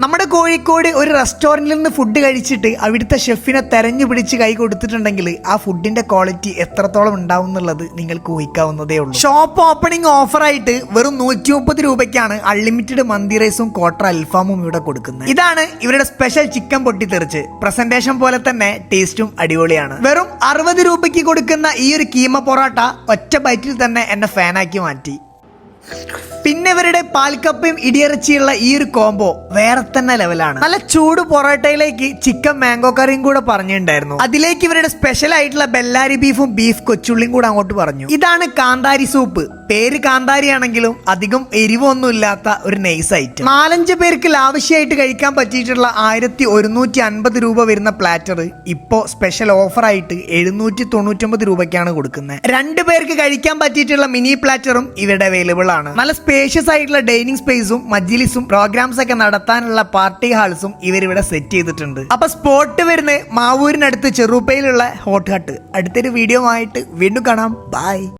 നമ്മുടെ കോഴിക്കോട് ഒരു റെസ്റ്റോറൻറ്റിൽ നിന്ന് ഫുഡ് കഴിച്ചിട്ട് അവിടുത്തെ ഷെഫിനെ തെരഞ്ഞു പിടിച്ച് കൈ കൊടുത്തിട്ടുണ്ടെങ്കിൽ ആ ഫുഡിന്റെ ക്വാളിറ്റി എത്രത്തോളം ഉണ്ടാവും എന്നുള്ളത് നിങ്ങൾക്ക് ഊഹിക്കാവുന്നതേ ഉള്ളൂ. ഷോപ്പ് ഓപ്പണിംഗ് ഓഫറായിട്ട് വെറും 130 രൂപയ്ക്കാണ് അൺലിമിറ്റഡ് മന്തി റൈസും ക്വാർട്ടർ അൽഫാമും ഇവിടെ കൊടുക്കുന്നത്. ഇതാണ് ഇവരുടെ സ്പെഷ്യൽ ചിക്കൻ പൊട്ടിത്തെറിച്ച്. പ്രസന്റേഷൻ പോലെ തന്നെ ടേസ്റ്റും അടിപൊളിയാണ്. വെറും 60 രൂപയ്ക്ക് കൊടുക്കുന്ന ഈ ഒരു കീമ പൊറോട്ട ഒറ്റ ബൈറ്റിൽ തന്നെ എന്നെ ഫാനാക്കി മാറ്റി. പിന്നെ ഇവരുടെ പാൽക്കപ്പയും ഇടിയിറച്ചിയുള്ള ഈ ഒരു കോംബോ വേറെ തന്നെ ലെവലാണ്. നല്ല ചൂട് പൊറോട്ടയിലേക്ക് ചിക്കൻ മാംഗോ കറിയും കൂടെ പറഞ്ഞിട്ടുണ്ടായിരുന്നു. അതിലേക്ക് ഇവരുടെ സ്പെഷ്യൽ ആയിട്ടുള്ള ബെല്ലാരി ബീഫും ബീഫ് കൊച്ചുള്ളിയും കൂടെ അങ്ങോട്ട് പറഞ്ഞു. ഇതാണ് കാന്താരി സൂപ്പ്. പേര് കാന്താരി ആണെങ്കിലും അധികം എരിവൊന്നും ഇല്ലാത്ത ഒരു നൈസ് ഐറ്റം. 4-5 പേർക്ക് ലാവശ്യമായിട്ട് കഴിക്കാൻ പറ്റിയിട്ടുള്ള 1150 രൂപ വരുന്ന പ്ലാറ്റർ ഇപ്പോ സ്പെഷ്യൽ ഓഫർ ആയിട്ട് 799 രൂപയ്ക്കാണ് കൊടുക്കുന്നത്. 2 പേർക്ക് കഴിക്കാൻ പറ്റിയിട്ടുള്ള മിനി പ്ലാറ്ററും ഇവിടെ അവൈലബിൾ ആണ്. നല്ല സ്പേഷ്യസ് ആയിട്ടുള്ള ഡൈനിങ് സ്പേസും മജ്ലിസും പ്രോഗ്രാംസ് ഒക്കെ നടത്താനുള്ള പാർട്ടി ഹാൾസും ഇവരിവിടെ സെറ്റ് ചെയ്തിട്ടുണ്ട്. അപ്പൊ സ്പോട്ട് വരുന്ന മാവൂരിനടുത്ത് ചെറുപ്പയിലുള്ള ഹോട്ട് ഹട്ട്. അടുത്തൊരു വീഡിയോ ആയിട്ട് വീണ്ടും കാണാം. ബൈ.